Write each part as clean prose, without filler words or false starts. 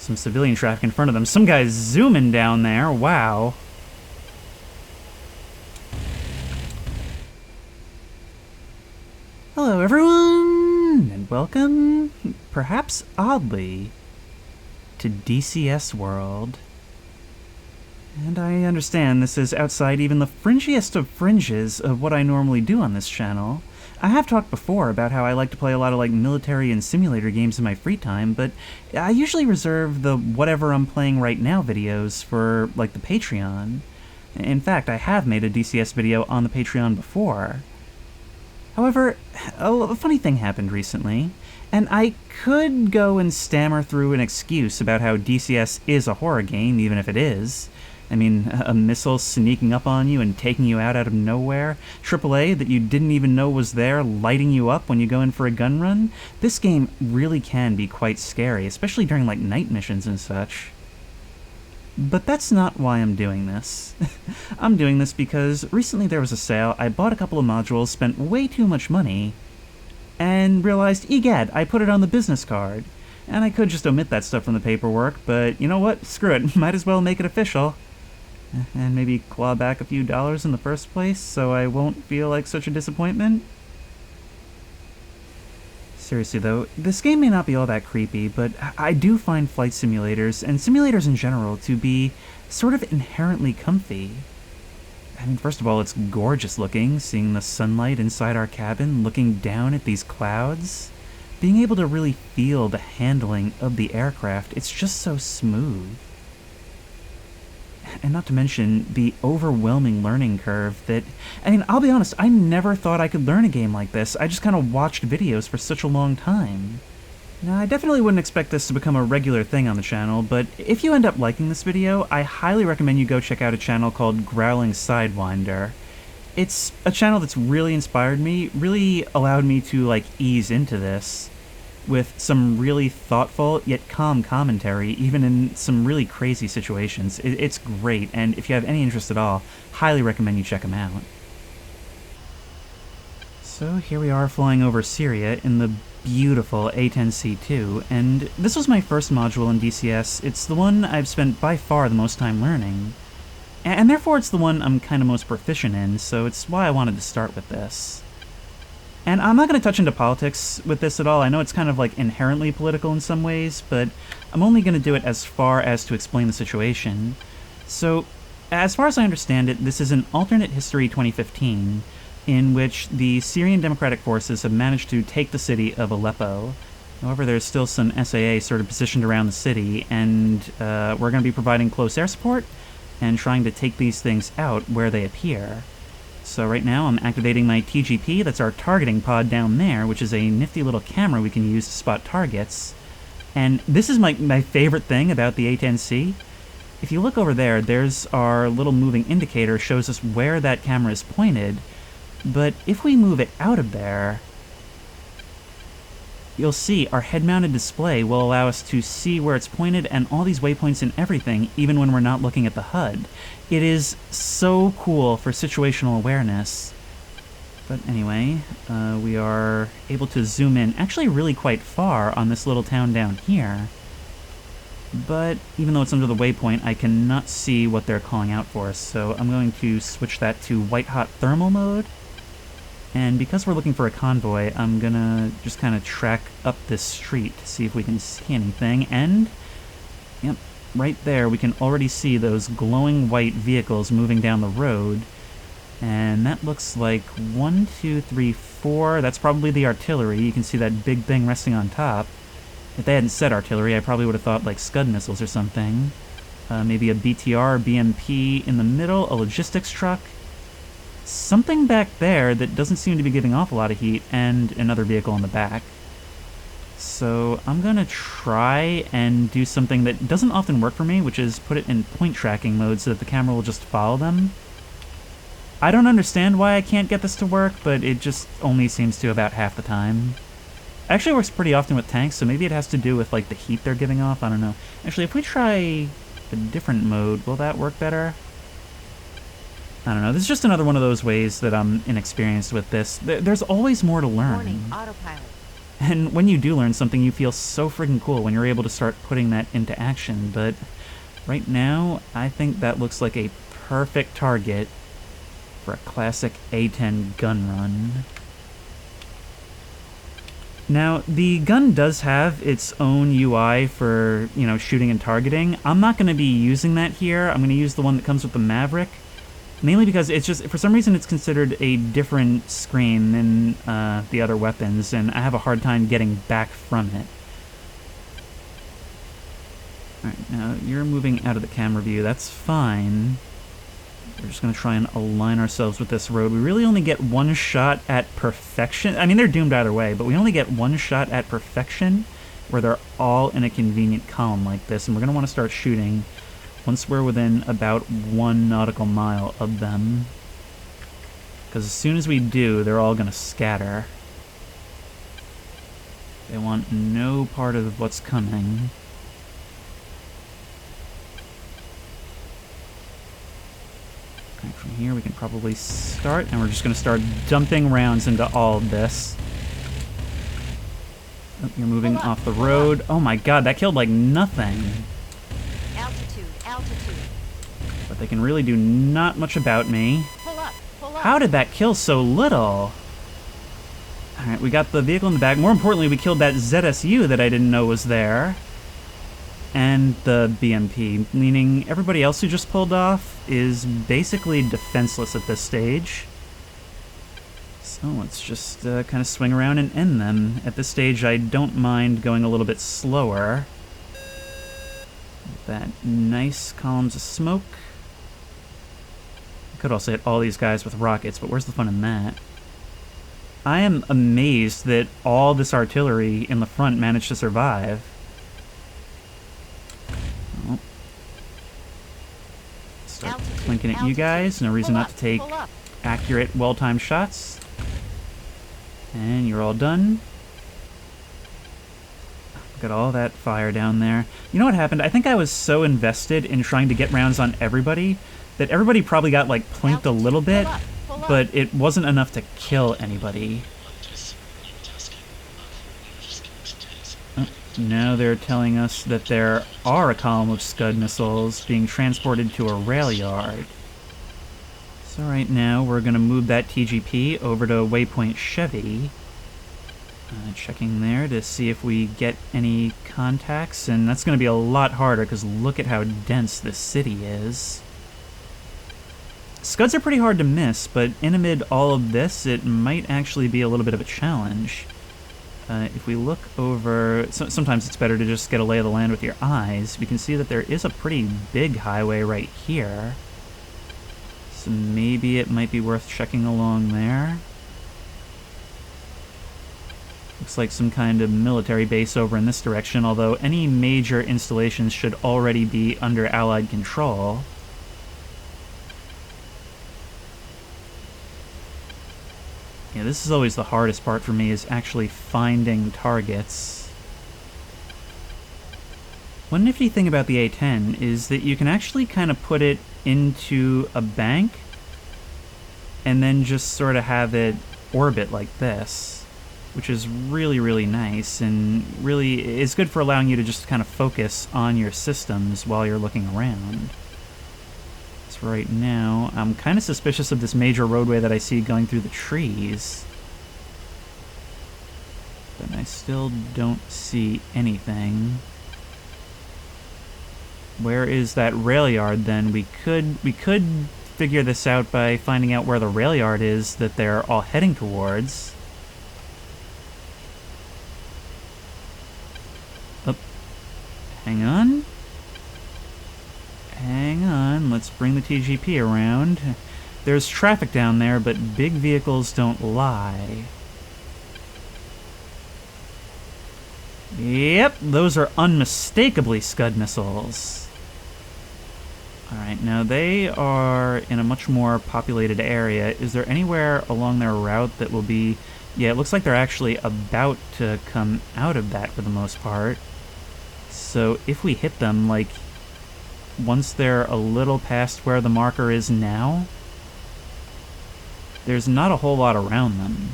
Some civilian traffic in front of them. Some guy's zooming down there. Wow. Hello, everyone, and welcome, perhaps oddly, to DCS World. And I understand this is outside even the fringiest of fringes of what I normally do on this channel. I have talked before about how I like to play a lot of military and simulator games in my free time, but I usually reserve the whatever I'm playing right now videos for the Patreon. In fact, I have made a DCS video on the Patreon before. However, a funny thing happened recently, and I could go and stammer through an excuse about how DCS is a horror game, even if it is. I mean, a missile sneaking up on you and taking you out of nowhere, AAA that you didn't even know was there lighting you up when you go in for a gun run. This game really can be quite scary, especially during night missions and such. But that's not why I'm doing this. I'm doing this because recently there was a sale, I bought a couple of modules, spent way too much money, and realized, egad, I put it on the business card. And I could just omit that stuff from the paperwork, but you know what? Screw it, might as well make it official. And maybe claw back a few dollars in the first place, so I won't feel like such a disappointment. Seriously though, this game may not be all that creepy, but I do find flight simulators, and simulators in general, to be sort of inherently comfy. I mean, first of all, it's gorgeous looking, seeing the sunlight inside our cabin, looking down at these clouds. Being able to really feel the handling of the aircraft, it's just so smooth. And not to mention the overwhelming learning curve that, I mean, I'll be honest, I never thought I could learn a game like this. I just kind of watched videos for such a long time. Now, I definitely wouldn't expect this to become a regular thing on the channel, but if you end up liking this video, I highly recommend you go check out a channel called Growling Sidewinder. It's a channel that's really inspired me, really allowed me to, ease into this, with some really thoughtful yet calm commentary, even in some really crazy situations. It's great, and if you have any interest at all, highly recommend you check them out. So here we are flying over Syria in the beautiful A-10C 2, and this was my first module in DCS. It's the one I've spent by far the most time learning, and therefore it's the one I'm kind of most proficient in, so it's why I wanted to start with this. And I'm not going to touch into politics with this at all. I know it's kind of inherently political in some ways, but I'm only going to do it as far as to explain the situation. So, as far as I understand it, this is an alternate history 2015, in which the Syrian Democratic Forces have managed to take the city of Aleppo. However, there's still some SAA sort of positioned around the city, and we're going to be providing close air support and trying to take these things out where they appear. So right now I'm activating my TGP, that's our targeting pod down there, which is a nifty little camera we can use to spot targets. And this is my favorite thing about the A-10C. If you look over there, there's our little moving indicator, shows us where that camera is pointed, but if we move it out of there, you'll see our head-mounted display will allow us to see where it's pointed and all these waypoints and everything, even when we're not looking at the HUD. It is so cool for situational awareness. But anyway, we are able to zoom in actually really quite far on this little town down here. But even though it's under the waypoint, I cannot see what they're calling out for us, so I'm going to switch that to white-hot thermal mode. And because we're looking for a convoy, I'm gonna just kind of track up this street to see if we can see anything, and yep, right there we can already see those glowing white vehicles moving down the road, and that looks like 1, 2, 3, 4, that's probably the artillery. You can see that big thing resting on top. If they hadn't said artillery, I probably would have thought Scud missiles or something. Maybe a BTR or BMP in the middle, a logistics truck. Something back there that doesn't seem to be giving off a lot of heat, and another vehicle in the back. So I'm gonna try and do something that doesn't often work for me, which is put it in point tracking mode so that the camera will just follow them. I don't understand why I can't get this to work, but it just only seems to about half the time. Actually works pretty often with tanks, so maybe it has to do with the heat they're giving off, I don't know. Actually, if we try a different mode, will that work better? I don't know, this is just another one of those ways that I'm inexperienced with this. There's always more to learn. Warning, autopilot. And when you do learn something, you feel so friggin' cool when you're able to start putting that into action. But right now, I think that looks like a perfect target for a classic A-10 gun run. Now, the gun does have its own UI for, you know, shooting and targeting. I'm not going to be using that here. I'm going to use the one that comes with the Maverick. Mainly because it's just, for some reason, it's considered a different screen than the other weapons, and I have a hard time getting back from it. Alright, now you're moving out of the camera view. That's fine. We're just going to try and align ourselves with this road. We really only get one shot at perfection. I mean, they're doomed either way, but we only get one shot at perfection where they're all in a convenient column like this, and we're going to want to start shooting once we're within about 1 nautical mile of them. Because as soon as we do, they're all going to scatter. They want no part of what's coming. From here we can probably start, and we're just going to start dumping rounds into all of this. Oh, you're moving off the road. Oh my god, that killed like nothing. Altitude, altitude. But they can really do not much about me. Pull up, pull up. How did that kill so little? Alright, we got the vehicle in the back. More importantly, we killed that ZSU that I didn't know was there. And the BMP, meaning everybody else who just pulled off is basically defenseless at this stage. So let's just kind of swing around and end them. At this stage, I don't mind going a little bit slower. That nice columns of smoke. I could also hit all these guys with rockets, but where's the fun in that? I am amazed that all this artillery in the front managed to survive. Oh. Start clinking at you guys. No reason not to take accurate, well-timed shots. And you're all done. Look at all that fire down there. You know what happened? I think I was so invested in trying to get rounds on everybody that everybody probably got, like, plinked a little bit, but it wasn't enough to kill anybody. Oh, now they're telling us that there are a column of Scud missiles being transported to a rail yard. So right now we're going to move that TGP over to Waypoint Chevy. Checking there to see if we get any contacts, and that's going to be a lot harder because look at how dense this city is. Scuds are pretty hard to miss, but in amid all of this, it might actually be a little bit of a challenge. If we look over, sometimes it's better to just get a lay of the land with your eyes. We can see that there is a pretty big highway right here. So maybe it might be worth checking along there. Looks like some kind of military base over in this direction, although any major installations should already be under Allied control. Yeah, this is always the hardest part for me, is actually finding targets. One nifty thing about the A-10 is that you can actually kind of put it into a bank and then just sort of have it orbit like this, which is really, really nice, and really is good for allowing you to just kind of focus on your systems while you're looking around. So right now, I'm kind of suspicious of this major roadway that I see going through the trees. But I still don't see anything. Where is that rail yard then? We could figure this out by finding out where the rail yard is that they're all heading towards. Oh, hang on. Hang on, let's bring the TGP around. There's traffic down there, but big vehicles don't lie. Yep, those are unmistakably Scud missiles. Alright, now they are in a much more populated area. Is there anywhere along their route that will be... Yeah, it looks like they're actually about to come out of that for the most part. So if we hit them, like, once they're a little past where the marker is now, there's not a whole lot around them.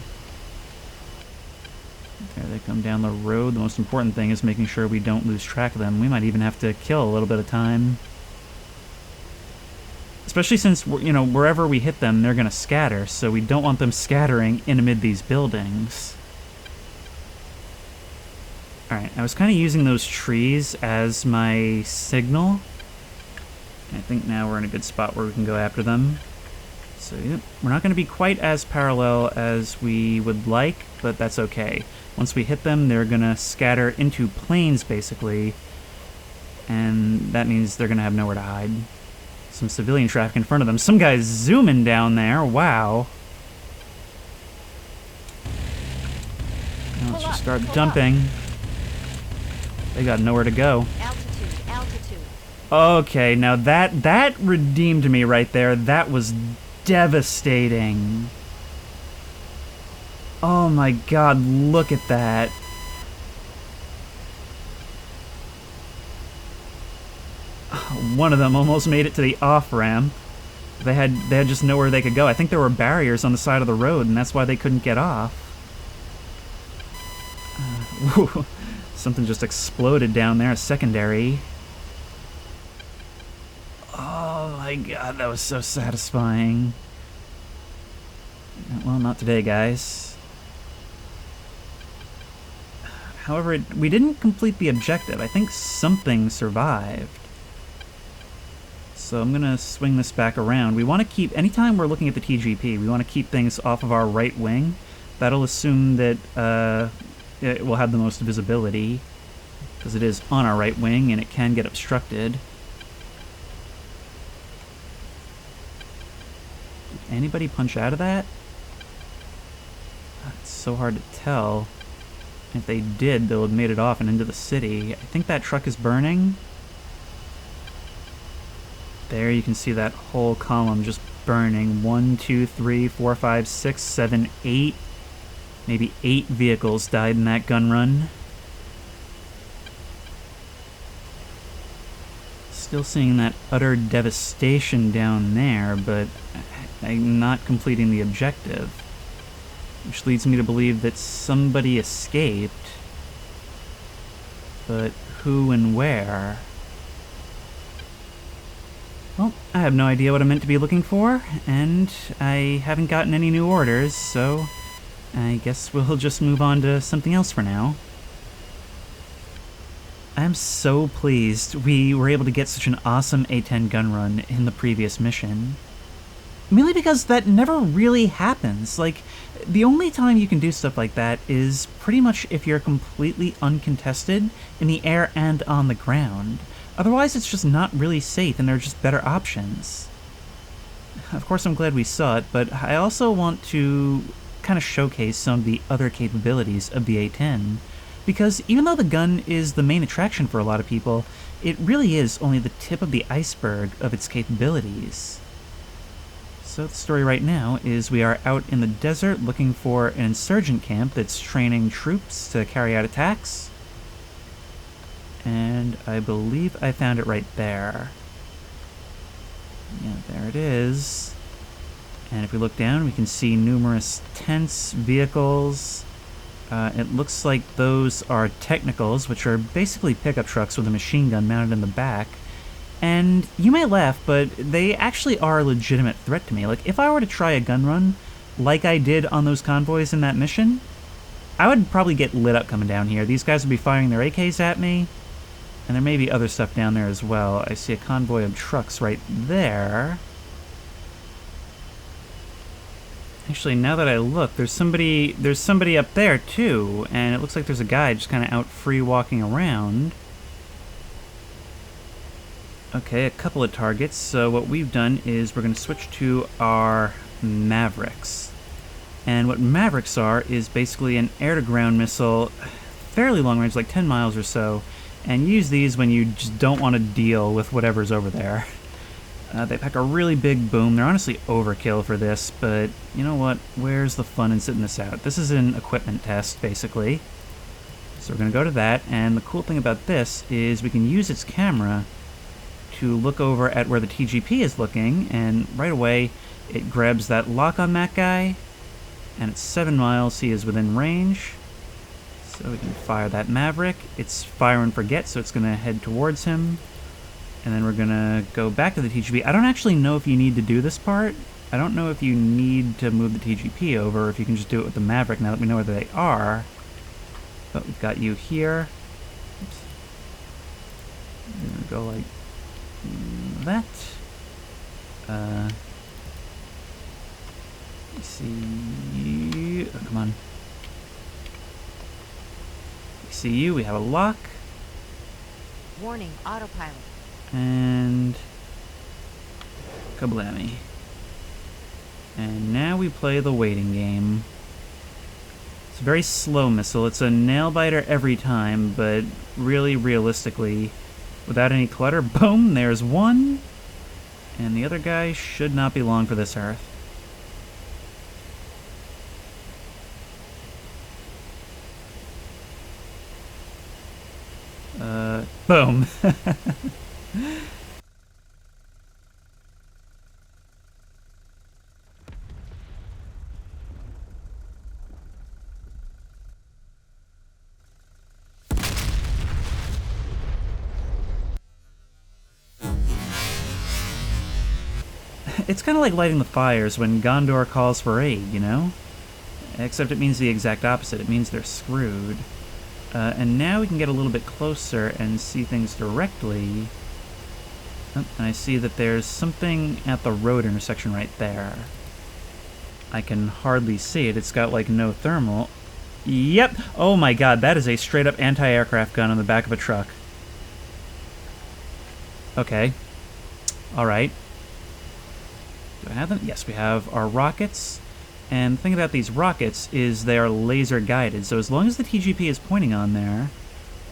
There they come down the road. The most important thing is making sure we don't lose track of them. We might even have to kill a little bit of time. Especially since, you know, wherever we hit them, they're going to scatter, so we don't want them scattering in amid these buildings. Alright, I was kind of using those trees as my signal. I think now we're in a good spot where we can go after them. So, yeah, we're not going to be quite as parallel as we would like, but that's okay. Once we hit them, they're going to scatter into planes, basically. And that means they're going to have nowhere to hide. Some civilian traffic in front of them. Some guy's zooming down there. Wow. Now let's just start dumping. They got nowhere to go. Altitude, altitude. Okay, now that redeemed me right there. That was devastating. Oh my god, look at that. One of them almost made it to the off-ramp. They had just nowhere they could go. I think there were barriers on the side of the road, and that's why they couldn't get off. Something just exploded down there, a secondary. Oh my god, that was so satisfying. Well, not today, guys. However, we didn't complete the objective. I think something survived. So I'm going to swing this back around. We want to keep, anytime we're looking at the TGP, we want to keep things off of our right wing. That'll assume that it will have the most visibility, because it is on our right wing and it can get obstructed. Did anybody punch out of that? It's so hard to tell. If they did, they'll have made it off and into the city. I think that truck is burning. There you can see that whole column just burning. 1, 2, 3, 4, 5, 6, 7, 8. Maybe 8 vehicles died in that gun run. Still seeing that utter devastation down there, but I'm not completing the objective. Which leads me to believe that somebody escaped. But who and where? Well, I have no idea what I'm meant to be looking for, and I haven't gotten any new orders, so I guess we'll just move on to something else for now. I'm so pleased we were able to get such an awesome A-10 gun run in the previous mission. Mainly because that never really happens. Like, the only time you can do stuff like that is pretty much if you're completely uncontested in the air and on the ground. Otherwise, it's just not really safe, and there are just better options. Of course, I'm glad we saw it, but I also want to kind of showcase some of the other capabilities of the A-10, because even though the gun is the main attraction for a lot of people, it really is only the tip of the iceberg of its capabilities. So the story right now is we are out in the desert looking for an insurgent camp that's training troops to carry out attacks. And I believe I found it right there. Yeah, there it is. And if we look down, we can see numerous tents, vehicles. It looks like those are technicals, which are basically pickup trucks with a machine gun mounted in the back. And you may laugh, but they actually are a legitimate threat to me. Like, if I were to try a gun run, like I did on those convoys in that mission, I would probably get lit up coming down here. These guys would be firing their AKs at me, and there may be other stuff down there as well. I see a convoy of trucks right there. Actually, now that I look, there's somebody up there too, and it looks like there's a guy just kind of out free walking around. Okay, a couple of targets. So what we've done is we're going to switch to our Mavericks. And what Mavericks are is basically an air-to-ground missile, fairly long range, like 10 miles or so, and use these when you just don't want to deal with whatever's over there. They pack a really big boom. They're honestly overkill for this, but you know what? Where's the fun in sitting this out? This is an equipment test, basically. So we're going to go to that, and the cool thing about this is we can use its camera to look over at where the TGP is looking, and right away it grabs that lock on that guy, and at 7 miles he is within range. So we can fire that Maverick. It's fire and forget, so it's going to head towards him. And then we're going to go back to the TGP. I don't actually know if you need to do this part. I don't know if you need to move the TGP over, or if you can just do it with the Maverick now that we know where they are. But we've got you here. Oops. We're going to go like that. Let's see. Oh, come on. We see you. We have a lock. Warning, autopilot. And kablammy. And now we play the waiting game. It's a very slow missile. It's a nail biter every time, but really realistically, without any clutter, boom, there's one. And the other guy should not be long for this Earth. Boom. It's kind of like lighting the fires when Gondor calls for aid, you know? Except it means the exact opposite. It means they're screwed. And now we can get a little bit closer and see things directly. Oh, and I see that there's something at the road intersection right there. I can hardly see it. It's got, like, no thermal. Yep! Oh my god, that is a straight-up anti-aircraft gun on the back of a truck. Okay. Alright. Do I have them? Yes, we have our rockets. And the thing about these rockets is they are laser guided, so as long as the TGP is pointing on there,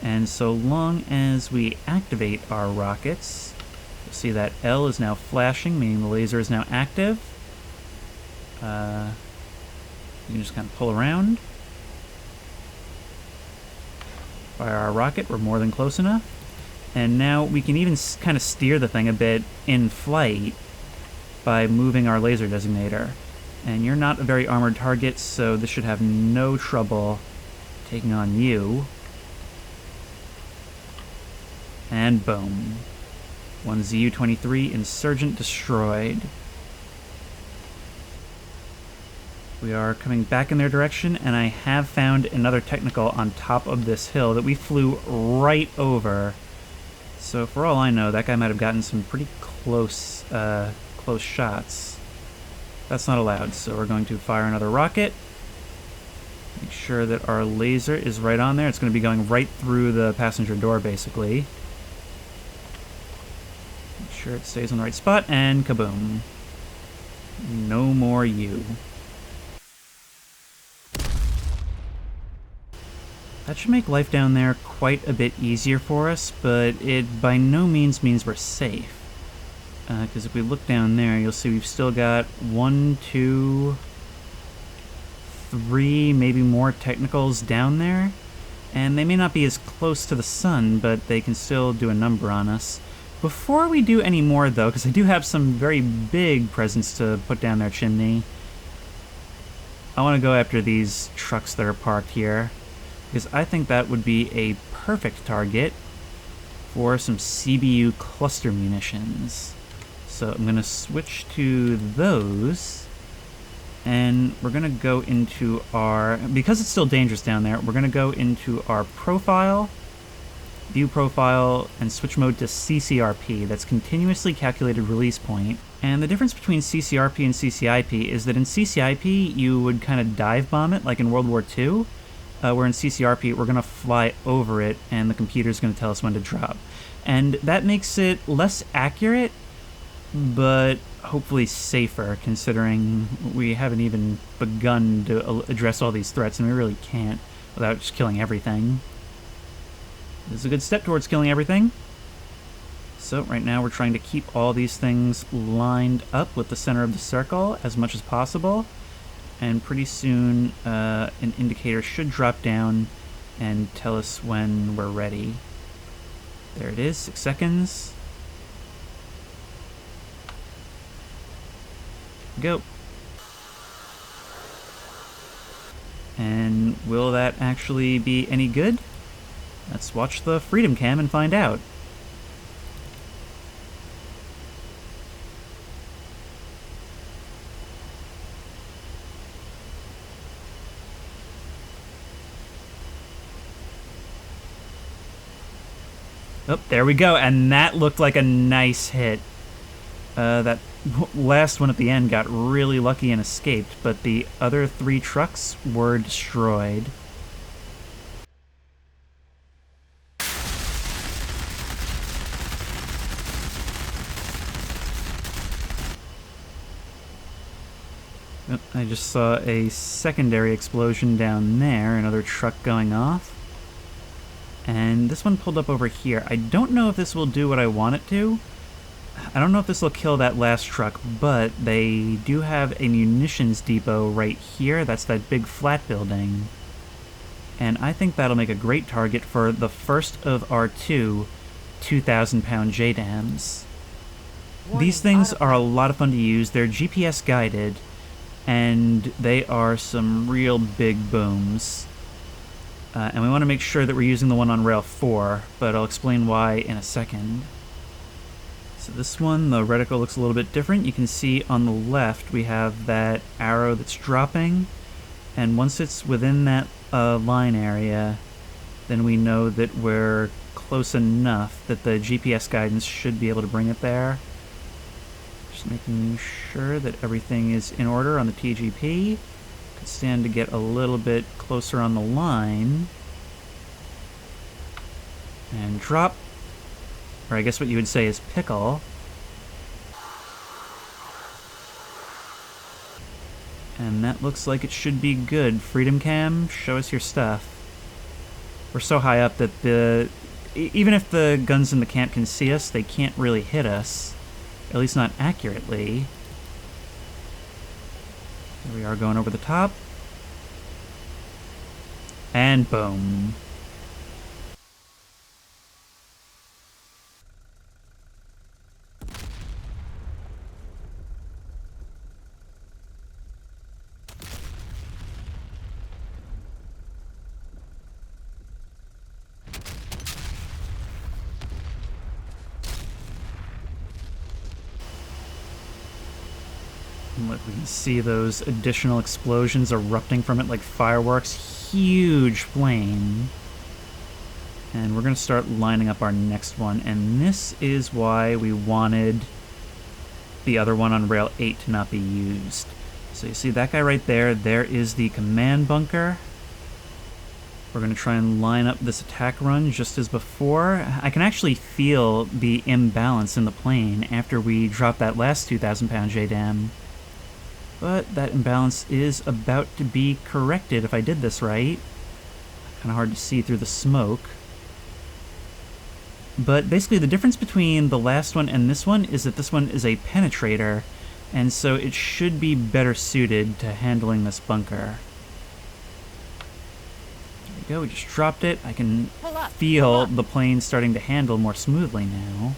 and so long as we activate our rockets, you'll see that L is now flashing, meaning the laser is now active. You can just kind of pull around. Fire our rocket, we're more than close enough. And now we can even kind of steer the thing a bit in flight by moving our laser designator. And you're not a very armored target, so this should have no trouble taking on you. And boom. One ZU-23 Insurgent destroyed. We are coming back in their direction, and I have found another technical on top of this hill that we flew right over. So for all I know, that guy might have gotten some pretty close shots. That's not allowed, so we're going to fire another rocket. Make sure that our laser is right on there. It's going to be going right through the passenger door, basically. Make sure it stays on the right spot, and kaboom. No more you. That should make life down there quite a bit easier for us, but it by no means we're safe. Because if we look down there, you'll see we've still got 1, 2, 3, maybe more technicals down there. And they may not be as close to the sun, but they can still do a number on us. Before we do any more, though, because I do have some very big presents to put down their chimney, I want to go after these trucks that are parked here, because I think that would be a perfect target for some CBU cluster munitions. So I'm going to switch to those, and we're going to go into our, because it's still dangerous down there, we're going to go into our profile, view profile, and switch mode to CCRP. That's continuously calculated release point. And the difference between CCRP and CCIP is that in CCIP you would kind of dive bomb it like in World War II, where in CCRP we're going to fly over it and the computer's going to tell us when to drop. And that makes it less accurate, but hopefully safer, considering we haven't even begun to address all these threats, and we really can't without just killing everything. This is a good step towards killing everything. So right now we're trying to keep all these things lined up with the center of the circle as much as possible, and pretty soon an indicator should drop down and tell us when we're ready. There it is, 6 seconds. Go. And will that actually be any good? Let's watch the Freedom Cam and find out. Oh, there we go, and that looked like a nice hit. That last one at the end got really lucky and escaped, but the other 3 trucks were destroyed. Oh, I just saw a secondary explosion down there, another truck going off. And this one pulled up over here. I don't know if this will do what I want it to. I don't know if this will kill that last truck, but they do have a munitions depot right here. That's that big flat building. And I think that'll make a great target for the first of our 2 2,000-pound JDAMs. These things are a lot of fun to use. They're GPS guided, and they are some real big booms. And we want to make sure that we're using the one on rail 4, but I'll explain why in a second. So this one, the reticle looks a little bit different. You can see on the left we have that arrow that's dropping, and once it's within that line area, then we know that we're close enough that the GPS guidance should be able to bring it there. Just making sure that everything is in order on the TGP. Could stand to get a little bit closer on the line. And drop. Or I guess what you would say is pickle. And that looks like it should be good. Freedom Cam, show us your stuff. We're so high up that even if the guns in the camp can see us, they can't really hit us. At least not accurately. Here we are going over the top. And boom. Look, we can see those additional explosions erupting from it like fireworks. Huge flame. And we're going to start lining up our next one. And this is why we wanted the other one on rail 8 to not be used. So you see that guy right there? There is the command bunker. We're going to try and line up this attack run just as before. I can actually feel the imbalance in the plane after we dropped that last 2,000-pound JDAM. But that imbalance is about to be corrected if I did this right. Kind of hard to see through the smoke. But basically the difference between the last one and this one is that this one is a penetrator, and so it should be better suited to handling this bunker. There we go, we just dropped it. I can feel the plane starting to handle more smoothly now.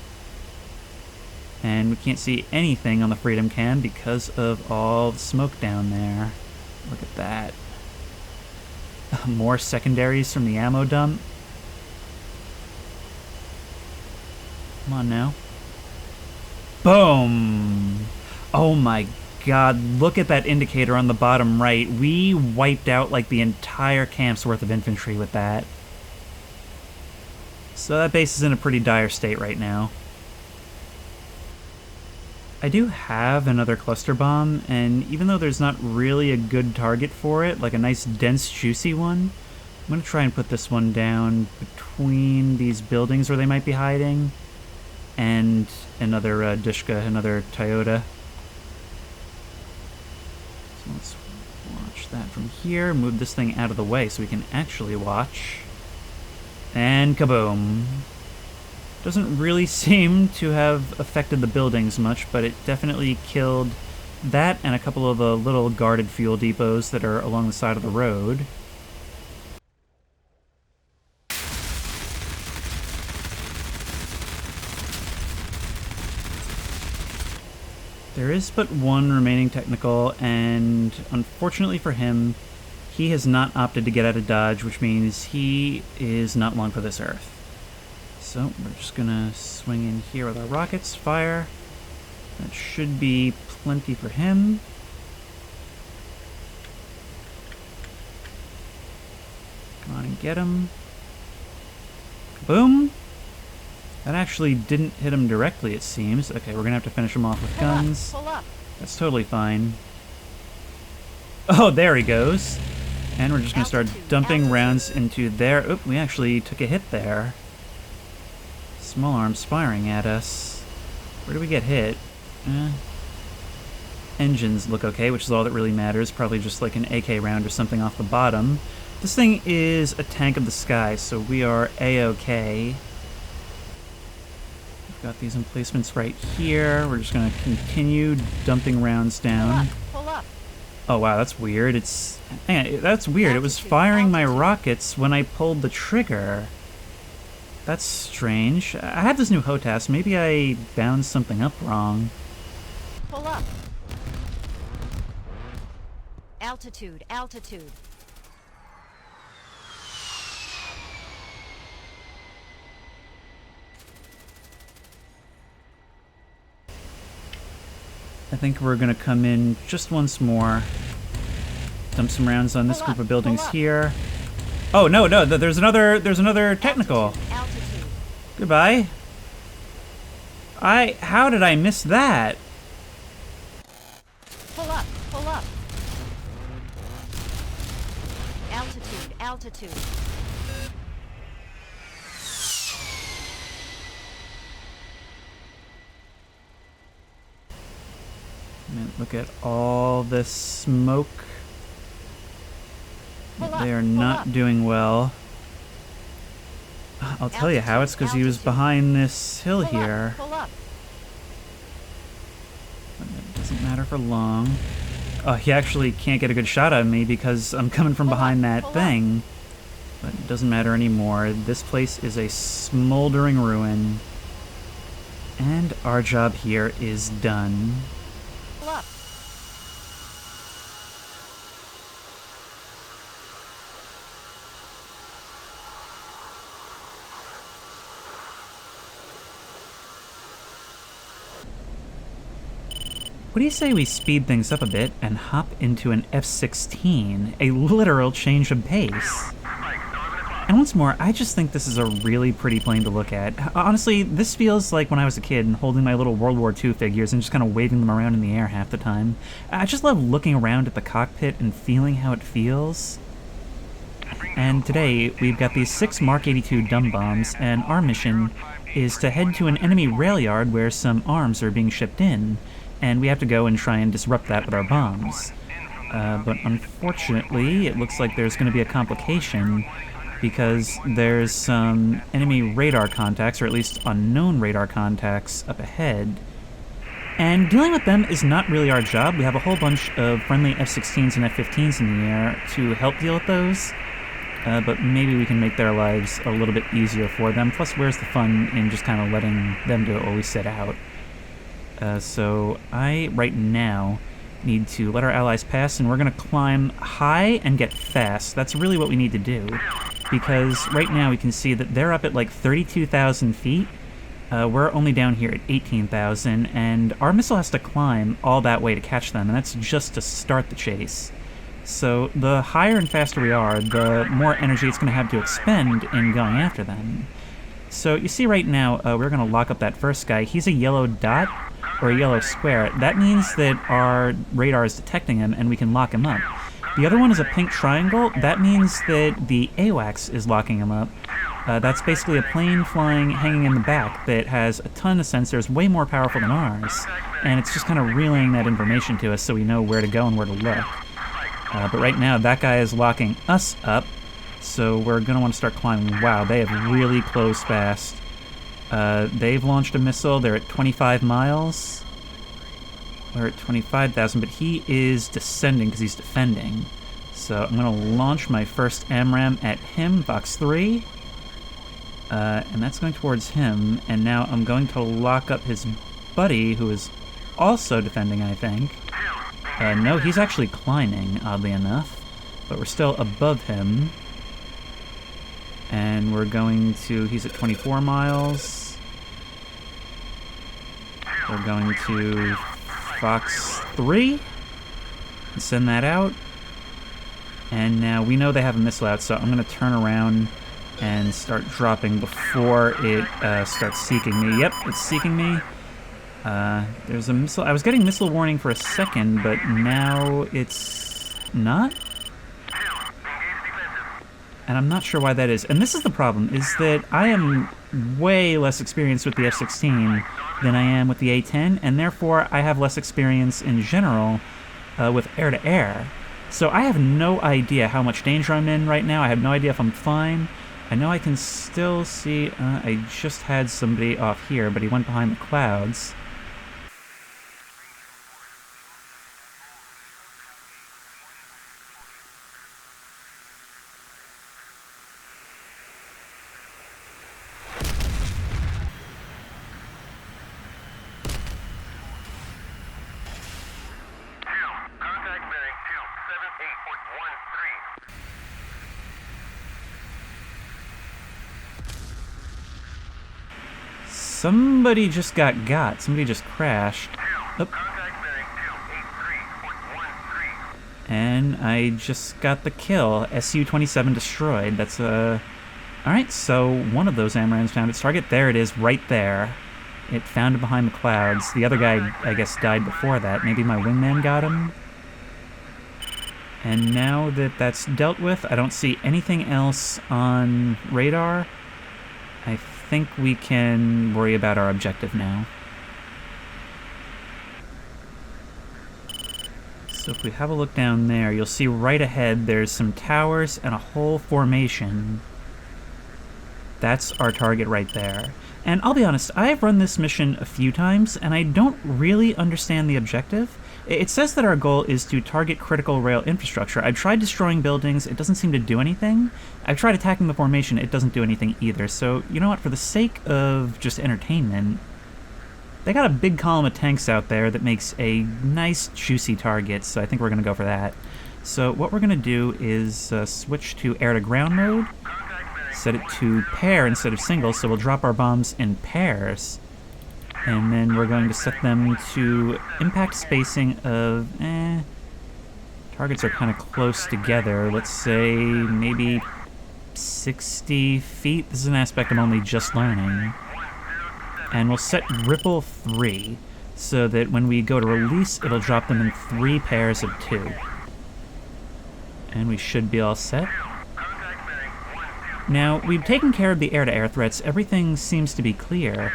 And we can't see anything on the Freedom Cam because of all the smoke down there. Look at that. More secondaries from the ammo dump. Come on now. Boom! Oh my god, look at that indicator on the bottom right. We wiped out like the entire camp's worth of infantry with that. So that base is in a pretty dire state right now. I do have another cluster bomb, and even though there's not really a good target for it, like a nice dense juicy one, I'm going to try and put this one down between these buildings where they might be hiding, and another Dushka, another Toyota. So let's watch that from here, move this thing out of the way so we can actually watch, and kaboom. Doesn't really seem to have affected the buildings much, but it definitely killed that and a couple of the little guarded fuel depots that are along the side of the road. There is but one remaining technical, and unfortunately for him, he has not opted to get out of dodge, which means he is not long for this Earth. So we're just gonna swing in here with our rockets, fire. That should be plenty for him. Come on and get him. Boom! That actually didn't hit him directly, it seems. Okay, we're gonna have to finish him off with guns. Pull up. That's totally fine. Oh, there he goes. And we're just gonna start dumping rounds into there. Oop, we actually took a hit there. Small arms firing at us. Where do we get hit? Engines look okay, which is all that really matters. Probably just like an AK round or something off the bottom. This thing is a tank of the sky, so we are A-okay. We've got these emplacements right here. We're just going to continue dumping rounds down. Pull up. Oh wow, that's weird. That's weird. It was firing my rockets when I pulled the trigger. That's strange. I have this new HOTAS. Maybe I bound something up wrong. Pull up. Altitude, altitude. I think we're gonna come in just once more. Dump some rounds on this group of buildings here. Oh no, there's another technical. Altitude. Goodbye. How did I miss that? Pull up, pull up. Altitude, altitude. Man, look at all this smoke. They are not doing well. I'll tell you how. It's because he was behind this hill here. Pull up. But it doesn't matter for long. Oh, he actually can't get a good shot at me because I'm coming from behind that thing. But it doesn't matter anymore. This place is a smoldering ruin. And our job here is done. Pull up. What do you say we speed things up a bit and hop into an F-16, a literal change of pace? And once more, I just think this is a really pretty plane to look at. Honestly, this feels like when I was a kid and holding my little World War II figures and just kind of waving them around in the air half the time. I just love looking around at the cockpit and feeling how it feels. And today, we've got these 6 Mark 82 dumb bombs, and our mission is to head to an enemy rail yard where some arms are being shipped in, and we have to go and try and disrupt that with our bombs. But unfortunately, it looks like there's going to be a complication, because there's some enemy radar contacts, or at least unknown radar contacts, up ahead. And dealing with them is not really our job. We have a whole bunch of friendly F-16s and F-15s in the air to help deal with those. But maybe we can make their lives a little bit easier for them. Plus, where's the fun in just kind of letting them do it while we sit out? So I, right now, need to let our allies pass, and we're going to climb high and get fast. That's really what we need to do. Because right now we can see that they're up at like 32,000 feet. We're only down here at 18,000, and our missile has to climb all that way to catch them, and that's just to start the chase. So the higher and faster we are, the more energy it's going to have to expend in going after them. So you see right now, we're going to lock up that first guy. He's a yellow dot, or a yellow square. That means that our radar is detecting him, and we can lock him up. The other one is a pink triangle. That means that the AWACS is locking him up. That's basically a plane flying, hanging in the back that has a ton of sensors, way more powerful than ours, and it's just kind of relaying that information to us so we know where to go and where to look. But right now, that guy is locking us up, so we're going to want to start climbing. Wow, they have really closed fast. They've launched a missile. They're at 25 miles. We're at 25,000, but he is descending because he's defending. So I'm going to launch my first AMRAAM at him, Vox 3. And that's going towards him. And now I'm going to lock up his buddy, who is also defending, I think. No, he's actually climbing, oddly enough. but we're still above him. And we're going to... He's at 24 miles. We're going to Fox 3 and send that out. And now we know they have a missile out, so I'm going to turn around and start dropping before it starts seeking me. Yep, it's seeking me. There's a missile. I was getting missile warning for a second, but now it's not. And I'm not sure why that is. And this is the problem, is that I am way less experienced with the F-16 than I am with the A-10, and therefore I have less experience in general with air-to-air. So I have no idea how much danger I'm in right now. I have no idea if I'm fine. I know I can still see... I just had somebody off here, but he went behind the clouds. Somebody just got. Somebody just crashed. Oh. And I just got the kill. Su-27 destroyed. That's a... Alright, so one of those AMRAAMs found its target. There it is, right there. It found it behind the clouds. The other guy, I guess, died before that. Maybe my wingman got him? And now that that's dealt with, I don't see anything else on radar. I think we can worry about our objective now. So if we have a look down there, you'll see right ahead there's some towers and a whole formation. That's our target right there. And I'll be honest, I've run this mission a few times, and I don't really understand the objective. It says that our goal is to target critical rail infrastructure. I've tried destroying buildings, it doesn't seem to do anything. I've tried attacking the formation, it doesn't do anything either. So, you know what, for the sake of just entertainment, they got a big column of tanks out there that makes a nice, juicy target, so I think we're going to go for that. So what we're going to do is switch to air-to-ground mode, set it to pair instead of single, so we'll drop our bombs in pairs. And then we're going to set them to impact spacing of, targets are kind of close together. Let's say maybe 60 feet. This is an aspect I'm only just learning. And we'll set Ripple 3, so that when we go to release, it'll drop them in 3 pairs of 2. And we should be all set. Now, we've taken care of the air-to-air threats. Everything seems to be clear.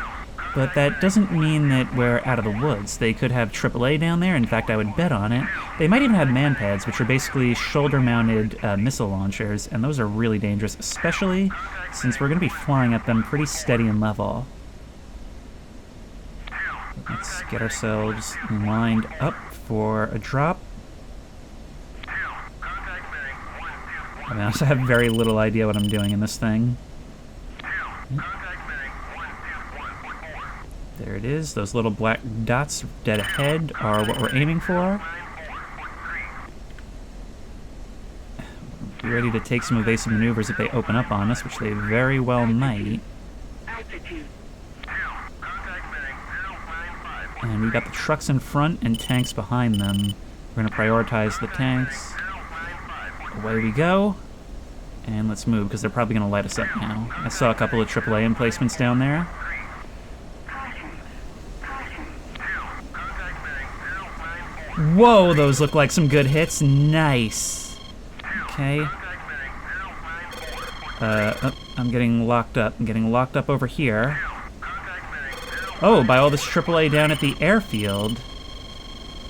But that doesn't mean that we're out of the woods. They could have AAA down there. In fact, I would bet on it. They might even have man-pads, which are basically shoulder-mounted missile launchers, and those are really dangerous, especially since we're going to be flying at them pretty steady and level. Let's get ourselves lined up for a drop. I mean, I also have very little idea what I'm doing in this thing. There it is. Those little black dots dead ahead are what we're aiming for. Be ready to take some evasive maneuvers if they open up on us, which they very well might. And we've got the trucks in front and tanks behind them. We're going to prioritize the tanks. Away we go. And let's move, because they're probably going to light us up now. I saw a couple of AAA emplacements down there. Whoa, those look like some good hits. Nice. Okay. I'm getting locked up. I'm getting locked up over here. Oh, by all this AAA down at the airfield.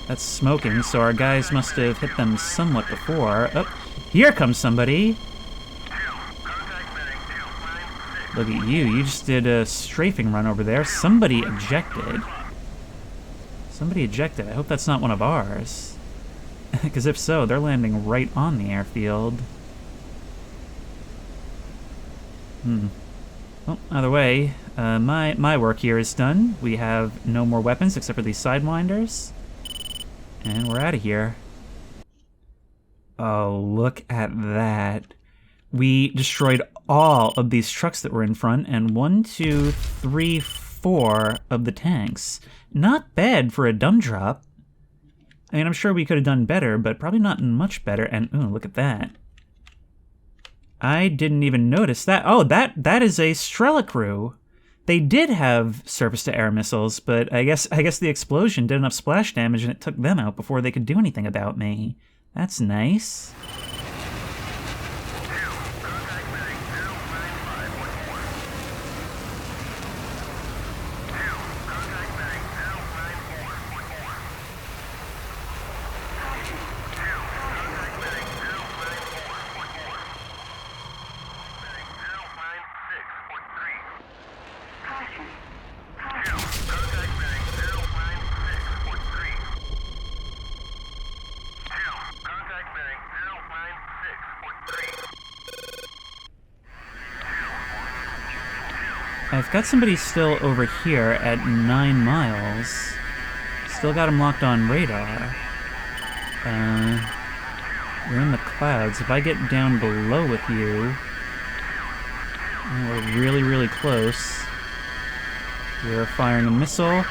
That's smoking, so our guys must have hit them somewhat before. Oh, here comes somebody. Look at you. You just did a strafing run over there. Somebody ejected. Somebody ejected. I hope that's not one of ours. Because if so, they're landing right on the airfield. Well, either way, my work here is done. We have no more weapons except for these sidewinders. And we're out of here. Oh, look at that. We destroyed all of these trucks that were in front, and 1, 2, 3, 4 of the tanks. Not bad for a dumb drop. I mean, I'm sure we could have done better, but probably not much better. And, ooh, look at that. I didn't even notice that. Oh, that is a Strela crew. They did have surface-to-air missiles, but I guess the explosion did enough splash damage and it took them out before they could do anything about me. That's nice. I've got somebody still over here at 9 miles. Still got him locked on radar. We're in the clouds. If I get down below with you... We're really, really close. You're firing a missile.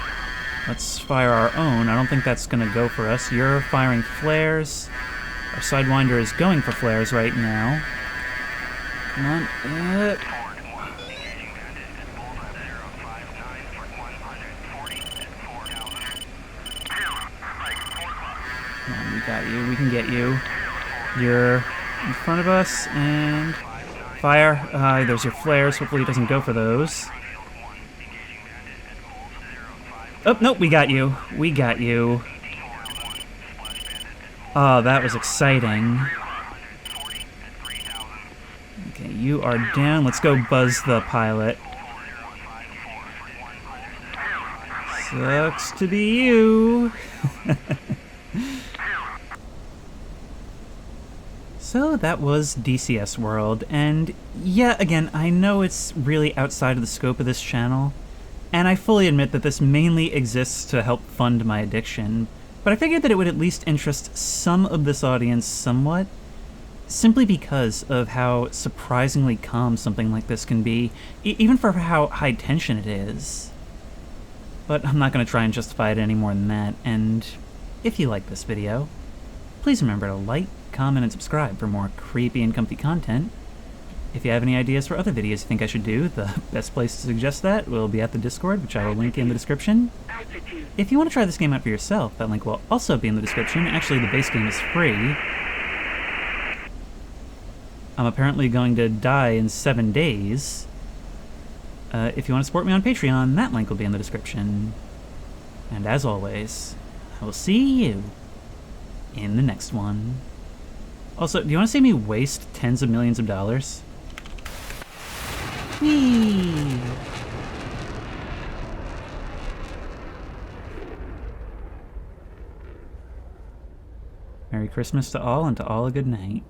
Let's fire our own. I don't think that's gonna go for us. You're firing flares. Our Sidewinder is going for flares right now. Come on. We got you. We can get you. You're in front of us, and fire. There's your flares. Hopefully it doesn't go for those. Oh, nope, we got you. We got you. Oh, that was exciting. Okay, you are down. Let's go buzz the pilot. Sucks to be you. So that was DCS World, and yeah, again, I know it's really outside of the scope of this channel, and I fully admit that this mainly exists to help fund my addiction, but I figured that it would at least interest some of this audience somewhat, simply because of how surprisingly calm something like this can be, even for how high tension it is. But I'm not going to try and justify it any more than that, and if you like this video, please remember to like, comment, and subscribe for more creepy and comfy content. If you have any ideas for other videos you think I should do, the best place to suggest that will be at the Discord, which I will link in the description. If you want to try this game out for yourself, that link will also be in the description. Actually, the base game is free. I'm apparently going to die in 7 days. If you want to support me on Patreon, that link will be in the description. And as always, I will see you in the next one. Also, do you want to see me waste tens of millions of dollars? Whee! Merry Christmas to all, and to all a good night.